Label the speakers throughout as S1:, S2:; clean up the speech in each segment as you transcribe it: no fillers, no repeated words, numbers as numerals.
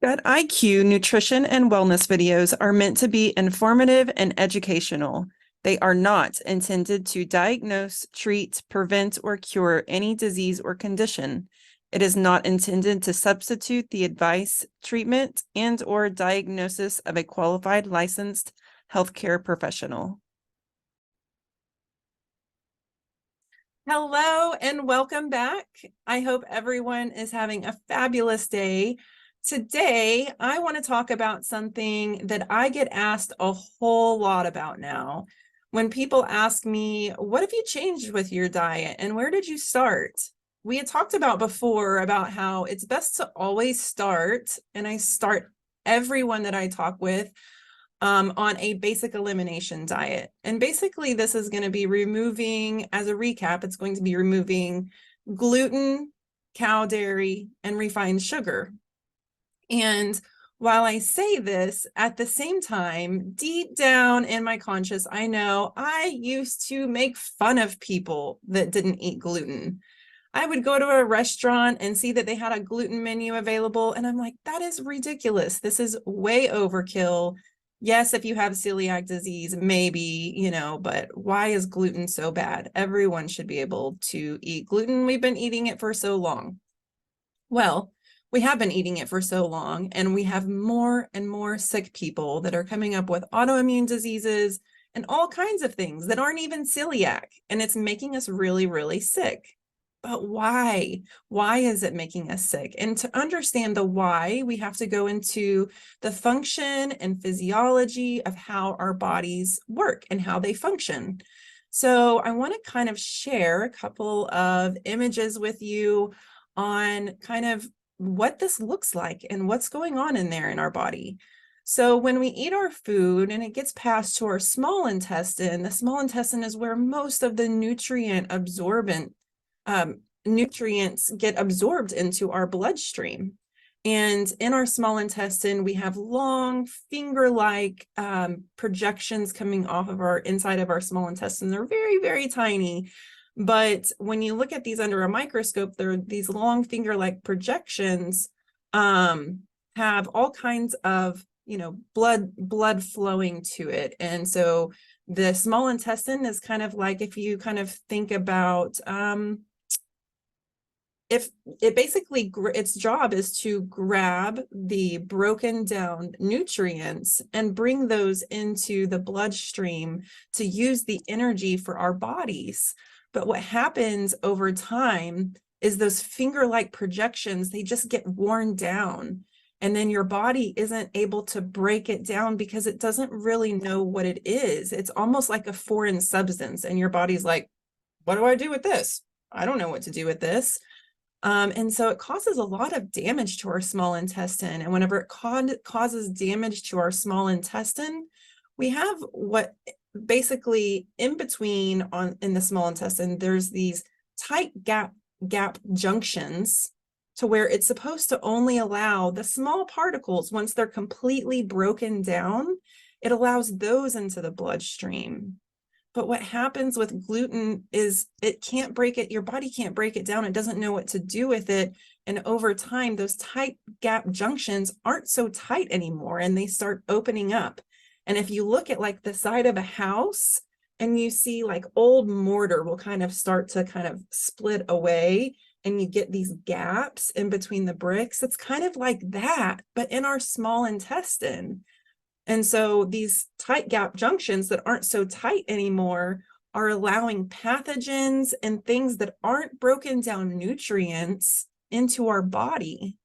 S1: Gut IQ nutrition and wellness videos are meant to be informative and educational. They are not intended to diagnose, treat, prevent, or cure any disease or condition. It is not intended to substitute the advice, treatment, and/or diagnosis of a qualified licensed healthcare professional. Hello and welcome back. I hope everyone is having a fabulous day. Today, I want to talk about something that I get asked a whole lot about now. When people ask me, what have you changed with your diet and where did you start? We had talked about before about how it's best to always start, and I start everyone that I talk with on a basic elimination diet. And basically, this is going to be removing, as a recap, it's going to be removing gluten, cow dairy, and refined sugar. And while I say this, at the same time, deep down in my conscious, I know I used to make fun of people that didn't eat gluten. I would go to a restaurant and see that they had a gluten menu available, and I'm like, that is ridiculous. This is way overkill. Yes, if you have celiac disease, maybe, but why is gluten so bad? Everyone should be able to eat gluten. We've been eating it for so long. Well, we have been eating it for so long, and we have more and more sick people that are coming up with autoimmune diseases and all kinds of things that aren't even celiac, and it's making us really, really sick. But why? Why is it making us sick? And to understand the why, we have to go into the function and physiology of how our bodies work and how they function. So I want to kind of share a couple of images with you on kind of what this looks like and what's going on in there in our body. So when we eat our food and it gets passed to our small intestine, the small intestine is where most of the nutrients get absorbed into our bloodstream. And in our small intestine, we have long finger-like projections coming off of our inside of our small intestine. They're very, very tiny. But when you look at these under a microscope, these long finger-like projections have all kinds of, blood flowing to it. And so the small intestine is kind of like, if you kind of think about if it basically, its job is to grab the broken down nutrients and bring those into the bloodstream to use the energy for our bodies. But what happens over time is those finger-like projections, they just get worn down. And then your body isn't able to break it down because it doesn't really know what it is. It's almost like a foreign substance. And your body's like, what do I do with this? I don't know what to do with this. And so it causes a lot of damage to our small intestine. And whenever it causes damage to our small intestine, we have what basically in between in the small intestine, there's these tight gap junctions to where it's supposed to only allow the small particles, once they're completely broken down, it allows those into the bloodstream. But what happens with gluten is it can't break it. Your body can't break it down. It doesn't know what to do with it. And over time, those tight gap junctions aren't so tight anymore, and they start opening up. And if you look at like the side of a house and you see like old mortar will kind of start to kind of split away, and you get these gaps in between the bricks, it's kind of like that, but in our small intestine. And so these tight gap junctions that aren't so tight anymore are allowing pathogens and things that aren't broken down nutrients into our body.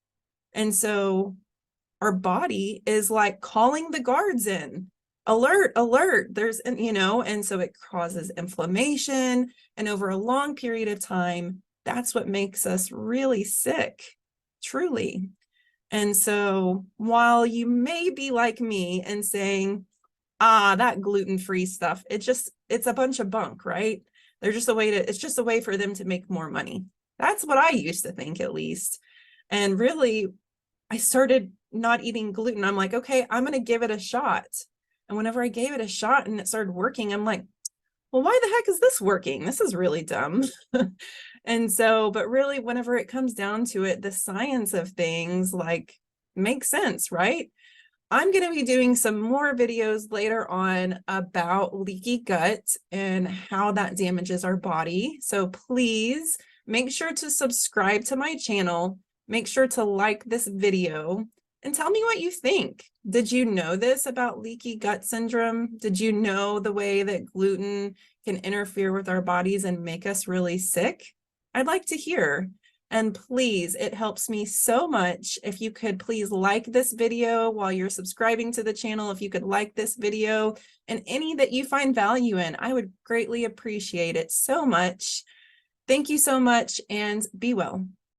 S1: And so our body is like calling the guards in. Alert, alert, and so it causes inflammation. And over a long period of time, that's what makes us really sick, truly. And so while you may be like me and saying, that gluten-free stuff, it's a bunch of bunk, right? It's just a way for them to make more money. That's what I used to think, at least. And really, I started not eating gluten. I'm like, okay, I'm going to give it a shot. And whenever I gave it a shot and it started working, I'm like, well, why the heck is this working? This is really dumb. And so, but really, whenever it comes down to it, the science of things, like Makes sense, right? I'm going to be doing some more videos later on about leaky gut and how that damages our body. So please make sure to subscribe to my channel. Make sure to like this video and tell me what you think. Did you know this about leaky gut syndrome? Did you know the way that gluten can interfere with our bodies and make us really sick? I'd like to hear. And please, it helps me so much if you could please like this video while you're subscribing to the channel. If you could like this video and any that you find value in, I would greatly appreciate it so much. Thank you so much and be well.